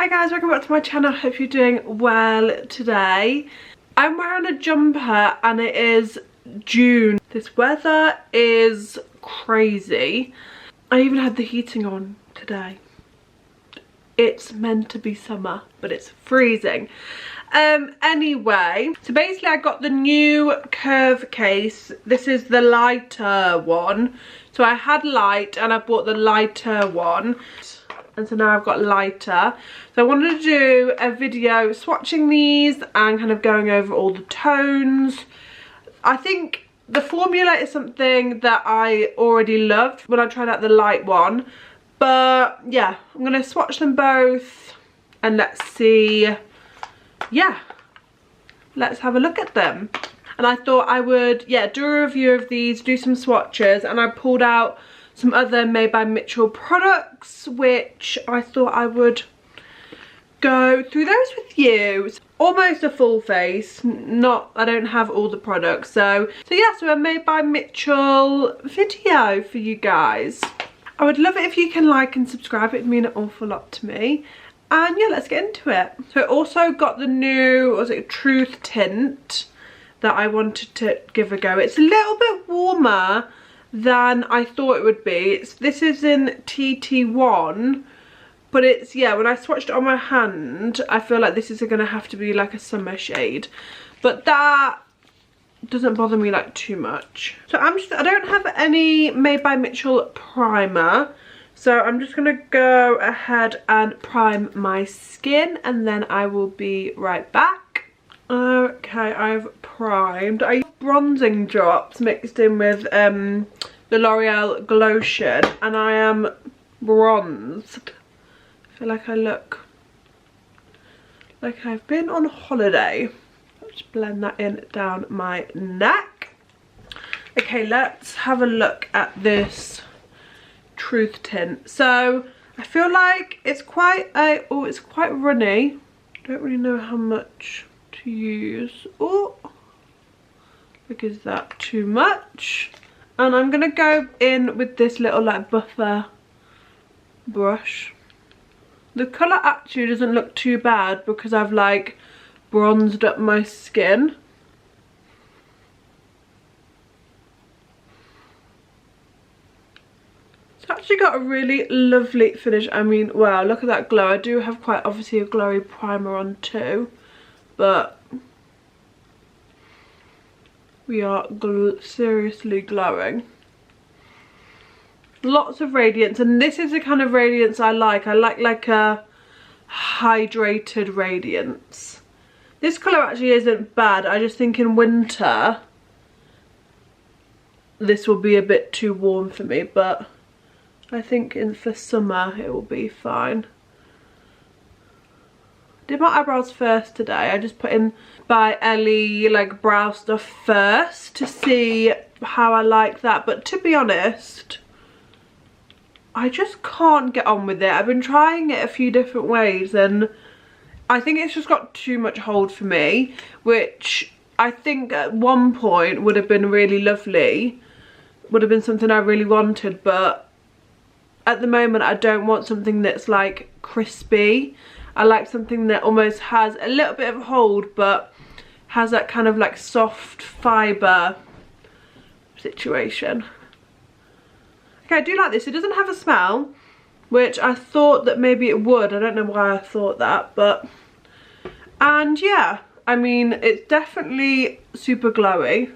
guys, welcome back to my channel. Hope you're doing well today. I'm wearing a jumper and it is June. This weather is crazy. I even had the heating on today. It's meant to be summer, but it's freezing. Anyway, so basically I got the new curve case. This is the lighter one. So I had light and I bought the lighter one. And so now I've got lighter. So I wanted to do a video swatching these and kind of going over all the tones. I think the formula is something that I already loved when I tried out the light one. But yeah, I'm going to swatch them both and let's see. Yeah, let's have a look at them. And I thought I would, yeah, do a review of these, do some swatches, and I pulled out some other Made by Mitchell products, which I thought I would go through those with you. It's almost a full face, I don't have all the products, so yeah, so a Made by Mitchell video for you guys. I would love it if you can like and subscribe, it would mean an awful lot to me. And yeah, let's get into it. So I also got the new, what was it, Truth Tint that I wanted to give a go. It's a little bit warmer than I thought it would be. This is in TT1, but it's, yeah, when I swatched it on my hand, I feel like this is going to have to be like a summer shade, but that doesn't bother me like too much. So I don't have any Made by Mitchell primer, so I'm just gonna go ahead and prime my skin and then I will be right back. Okay, I've primed. I use bronzing drops mixed in with the L'Oreal Glotion and I am bronzed. I feel like I look like I've been on holiday. Let's blend that in down my neck. Okay, let's have a look at this Truth Tint. So I feel like it's quite it's quite runny. Don't really know how much to use. Oh, look, is that too much? And I'm gonna go in with this little like buffer brush. The colour actually doesn't look too bad because I've like bronzed up my skin. It's actually got a really lovely finish. I mean, wow, look at that glow. I do have quite obviously a glowy primer on too, but we are seriously glowing. Lots of radiance, and this is the kind of radiance I like. I like a hydrated radiance. This colour actually isn't bad. I just think in winter this will be a bit too warm for me, but I think for summer it will be fine. Did my eyebrows first today. I just put in by Ellie like brow stuff first to see how I like that, but to be honest I just can't get on with it. I've been trying it a few different ways and I think it's just got too much hold for me, which I think at one point would have been really lovely, would have been something I really wanted, but at the moment I don't want something that's like crispy. I like something that almost has a little bit of hold but has that kind of like soft fibre situation. Okay, I do like this. It doesn't have a smell, which I thought that maybe it would. I don't know why I thought that, but and yeah, I mean, it's definitely super glowy.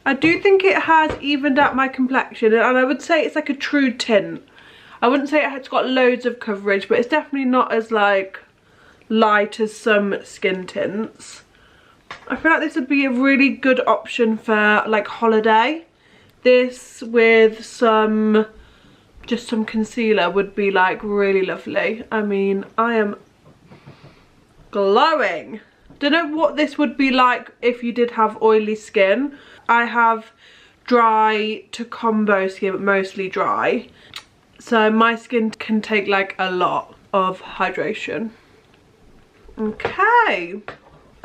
I do think it has evened out my complexion, and I would say it's like a true tint. I wouldn't say it's got loads of coverage, but it's definitely not as like light as some skin tints. I feel like this would be a really good option for like holiday. This with just some concealer would be like really lovely. I mean, I am glowing. Don't know what this would be like if you did have oily skin. I have dry to combo skin, but mostly dry. So my skin can take like a lot of hydration. Okay.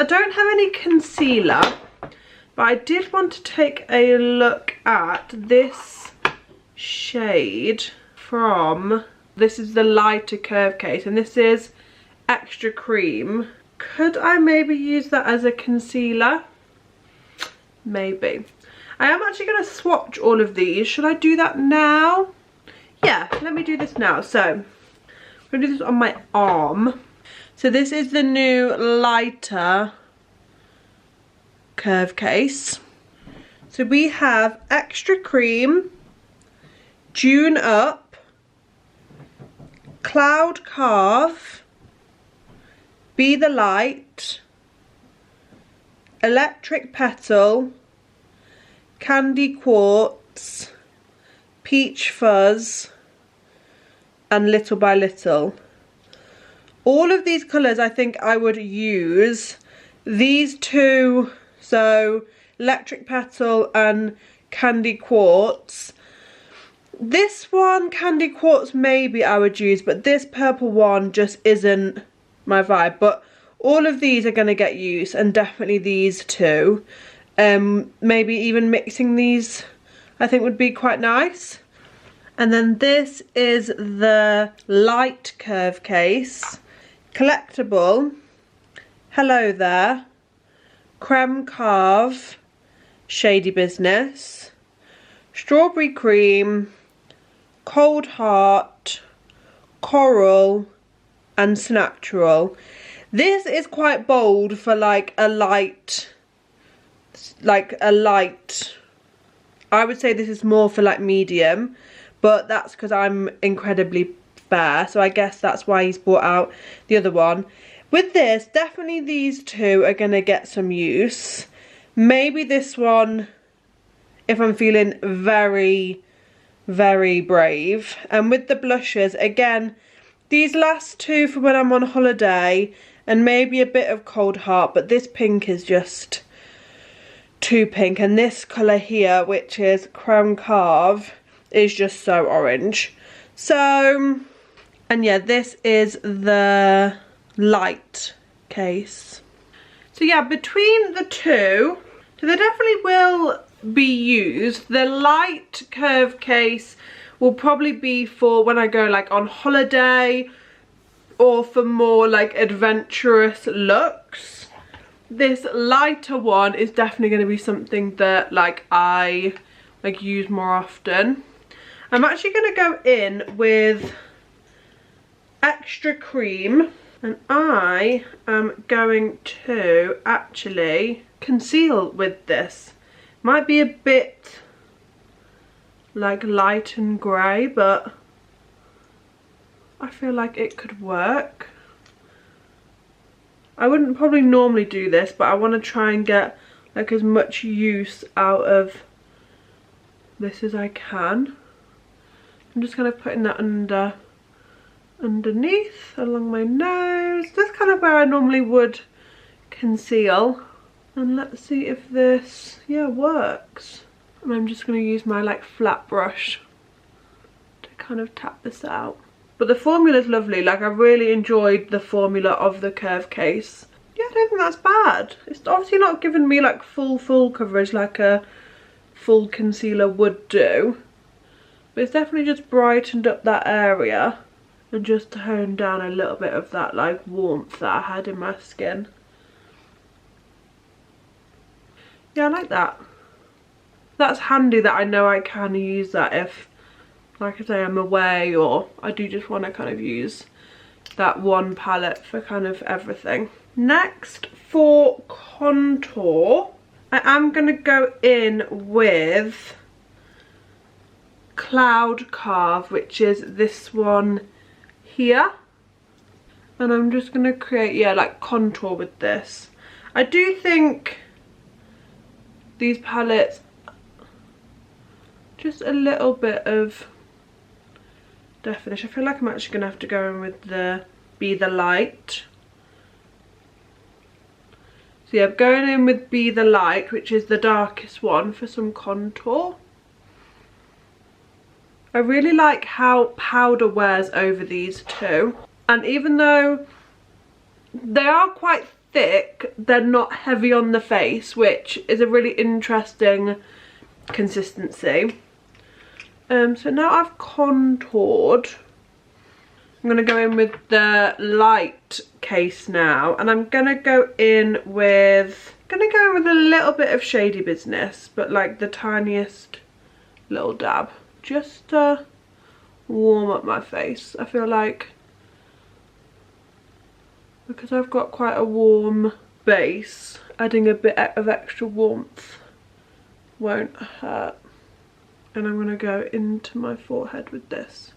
I don't have any concealer, but I did want to take a look at this shade from This is the lighter curve case, and this is extra cream. Could I maybe use that as a concealer? Maybe. I am actually going to swatch all of these. Should I do that now? Yeah, let me do this now. So, I'm going to do this on my arm. So this is the new lighter curve case. So we have extra cream, June Up, Cloud Carve, Be the Light, Electric Petal, Candy Quartz, Peach Fuzz, and Little by Little. All of these colours I think I would use. These two, so Electric Petal and Candy Quartz. This one, Candy Quartz, maybe I would use, but this purple one just isn't my vibe. But all of these are going to get used, and definitely these two. Maybe even mixing these I think would be quite nice. And then this is the light curve case. Collectible, Hello There, Creme Carve, Shady Business, Strawberry Cream, Cold Heart, Coral, and Snatural. This is quite bold for like a light, I would say this is more for like medium, but that's because I'm incredibly fair, so I guess that's why he's brought out the other one. With this, definitely these two are going to get some use. Maybe this one if I'm feeling very, very brave. And with the blushes, again, these last two for when I'm on holiday, and maybe a bit of Cold Heart, but this pink is just too pink. And this colour here, which is Creme Carve, is just so orange. So, and yeah, this is the light case. So yeah, between the two, so they definitely will be used. The light curve case will probably be for when I go like on holiday, or for more like adventurous looks. This lighter one is definitely going to be something that like I like use more often. I'm actually going to go in with extra cream, and I am going to actually conceal with this. Might be a bit like light and grey, but I feel like it could work. I wouldn't probably normally do this, but I want to try and get like as much use out of this as I can. I'm just kind of putting that underneath along my nose. That's kind of where I normally would conceal. And let's see if this, yeah, works. And I'm just going to use my like flat brush to kind of tap this out. But the formula is lovely. Like, I really enjoyed the formula of the curve case. Yeah, I don't think that's bad. It's obviously not giving me like full coverage like a full concealer would do. But it's definitely just brightened up that area and just toned down a little bit of that like warmth that I had in my skin. Yeah, I like that. That's handy that I know I can use that if, like I say, I'm away, or I do just want to kind of use that one palette for kind of everything. Next, for contour, I am going to go in with Cloud Carve, which is this one here. And I'm just going to create, yeah, like contour with this. I do think these palettes, just a little bit of definition. I feel like I'm actually going to have to go in with the Be the Light. So yeah, I'm going in with Be the Light, which is the darkest one, for some contour. I really like how powder wears over these two. And even though they are quite thick, they're not heavy on the face, which is a really interesting consistency. So now I've contoured I'm gonna go in with the light case now, and I'm gonna go in with a little bit of Shady Business, but like the tiniest little dab, just to warm up my face. I feel like because I've got quite a warm base, adding a bit of extra warmth won't hurt. And I'm gonna go into my forehead with this.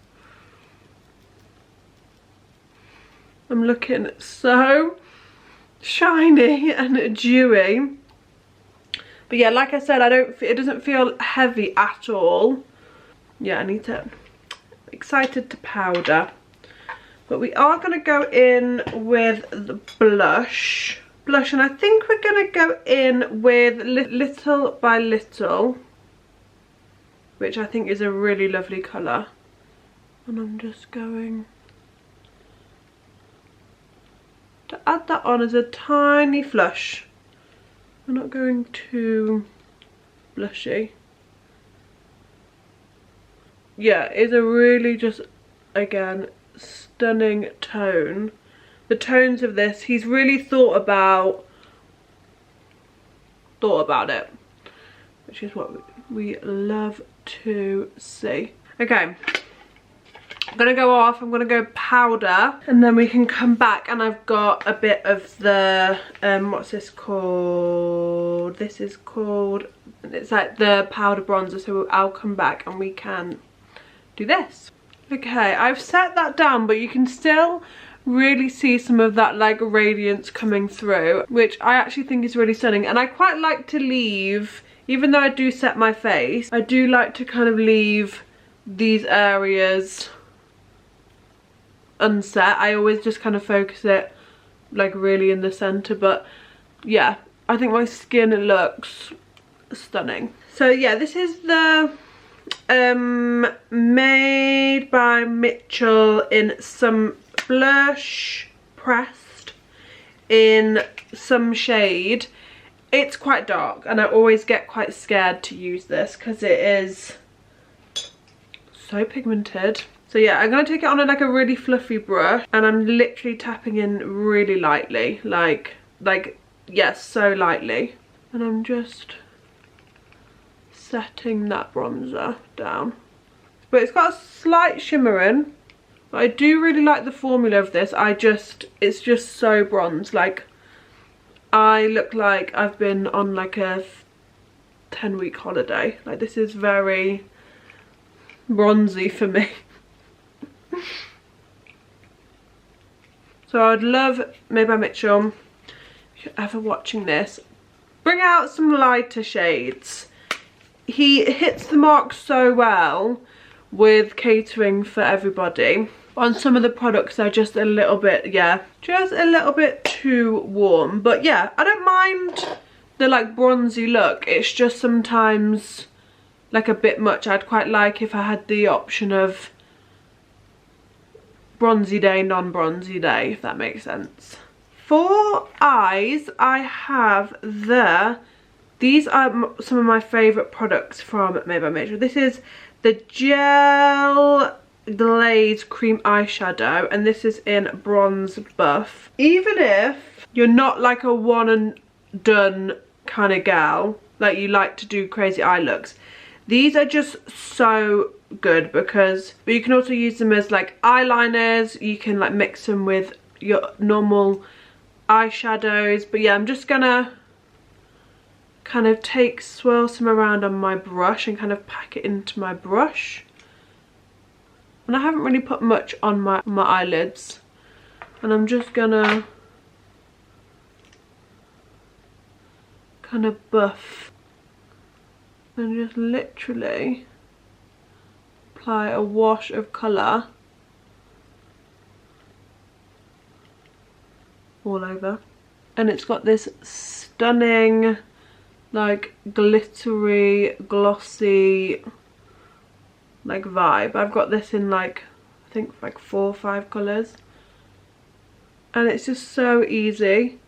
I'm looking so shiny and dewy. But yeah, like I said, it doesn't feel heavy at all. Yeah, I need to, excited to powder. But we are going to go in with the blush, and I think we're going to go in with Little by Little, which I think is a really lovely colour. And I'm just going to add that on as a tiny flush. I'm not going too blushy. Yeah, it's a really just, again, stunning tone. The tones of this, he's really thought about it, which is what we love to see. Okay, I'm gonna go off, I'm gonna go powder, and then we can come back, and I've got a bit of the what's this called? This is called, it's like the powder bronzer, so I'll come back and we can do this. Okay, I've set that down, but you can still really see some of that like radiance coming through, which I actually think is really stunning. And I quite like to leave, even though I do set my face, I do like to kind of leave these areas unset. I always just kind of focus it like really in the center, but yeah, I think my skin looks stunning. So yeah, this is the Made by Mitchell in some blush, pressed in some shade. It's quite dark, and I always get quite scared to use this because it is so pigmented. So yeah, I'm going to take it on like a really fluffy brush, and I'm literally tapping in really lightly, like yes, so lightly, and I'm just setting that bronzer down. But it's got a slight shimmer in, but I do really like the formula of this. It's just so bronze. Like, I look like I've been on like a 10-week holiday. Like, this is very bronzy for me. So I'd love, Made by Mitchell, if you're ever watching this, bring out some lighter shades. He hits the mark so well with catering for everybody. On some of the products they're just a little bit, yeah, just a little bit too warm. But yeah, I don't mind the like bronzy look. It's just sometimes like a bit much. I'd quite like if I had the option of bronzy day, non-bronzy day, if that makes sense. For eyes, I have these are some of my favourite products from Made by Mitchell. This is the Gel Glaze Cream Eyeshadow, and this is in Bronze Buff. Even if you're not like a one and done kind of gal, like you like to do crazy eye looks, these are just so good because you can also use them as like eyeliners. You can like mix them with your normal eyeshadows. But yeah, I'm just gonna kind of swirl some around on my brush and kind of pack it into my brush. And I haven't really put much on my eyelids, and I'm just gonna kind of buff and just literally apply a wash of colour all over. And it's got this stunning like glittery, glossy like vibe. I've got this in like, I think like 4 or 5 colours, and it's just so easy.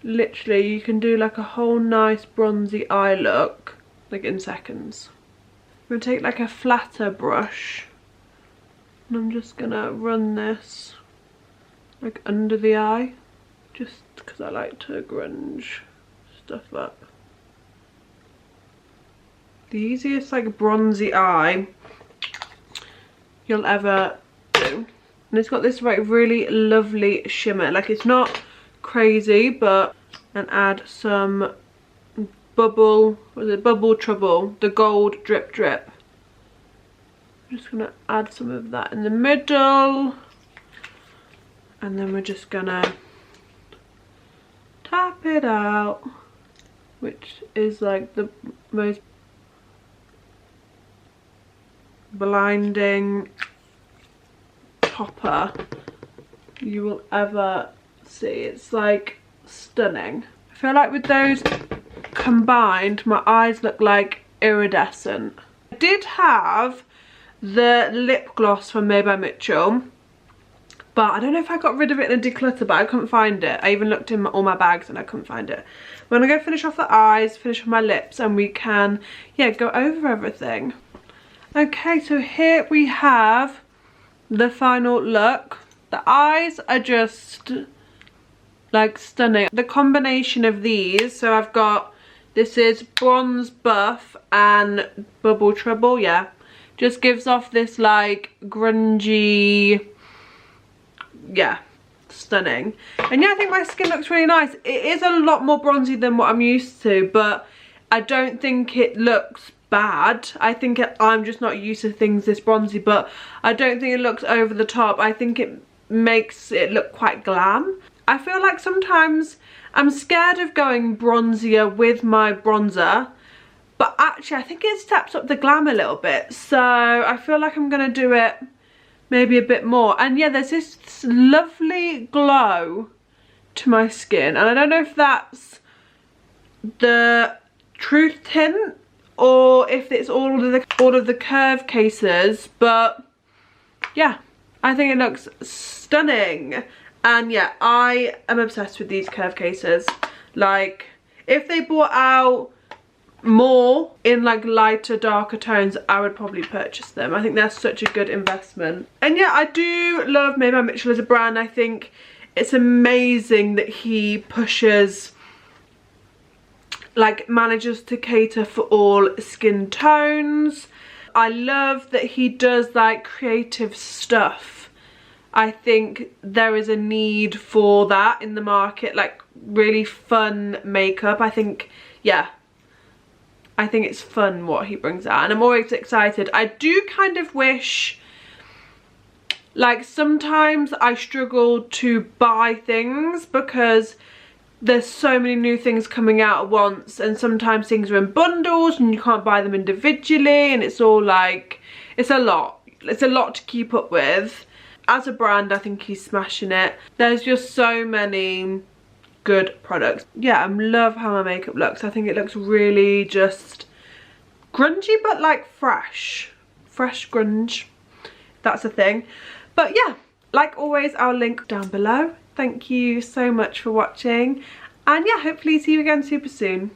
Literally you can do like a whole nice bronzy eye look like in seconds. I'm going to take like a flatter brush And I'm just gonna run this like under the eye, just because I like to grunge stuff up. The easiest like bronzy eye you'll ever do. And it's got this like really lovely shimmer. Like it's not crazy, but and add some bubble, what is it, bubble trouble, the gold drip drip. I'm just gonna add some of that in the middle, and then we're just gonna tap it out, which is like the most blinding topper you will ever see. It's like stunning. I feel like with those combined, my eyes look like iridescent. I did have the lip gloss from Made by Mitchell, but I don't know if I got rid of it in a declutter, but I couldn't find it. I even looked in all my bags and I couldn't find it. I'm gonna go finish off the eyes, finish off my lips, and we can, yeah, go over everything. Okay, so here we have the final look. The eyes are just like stunning. The combination of these, so I've got, this is Bronze Buff and Bubble Trouble, yeah. Just gives off this like grungy, yeah, stunning. And yeah, I think my skin looks really nice. It is a lot more bronzy than what I'm used to, but I don't think it looks bad. I think I'm just not used to things this bronzy, but I don't think it looks over the top. I think it makes it look quite glam. I feel like sometimes I'm scared of going bronzier with my bronzer, but actually I think it steps up the glam a little bit, so I feel like I'm gonna do it maybe a bit more. And yeah, there's this lovely glow to my skin, and I don't know if that's the Truth Tint or if it's all of the curve cases, but yeah, I think it looks stunning. And yeah, I am obsessed with these curve cases. Like, if they brought out more in like lighter, darker tones, I would probably purchase them. I think they're such a good investment. And yeah, I do love Made by Mitchell as a brand. I think it's amazing that he pushes, like, manages to cater for all skin tones. I love that he does like creative stuff. I think there is a need for that in the market, like really fun makeup. I think, yeah, I think it's fun what he brings out, and I'm always excited. I do kind of wish, like, sometimes I struggle to buy things because there's so many new things coming out at once, and sometimes things are in bundles and you can't buy them individually, and it's all like, it's a lot to keep up with. As a brand, I think he's smashing it. There's just so many good products. Yeah, I love how my makeup looks. I think it looks really just grungy, but like fresh grunge, that's a thing. But yeah, like always, I'll link down below. Thank you so much for watching, and yeah, hopefully see you again super soon.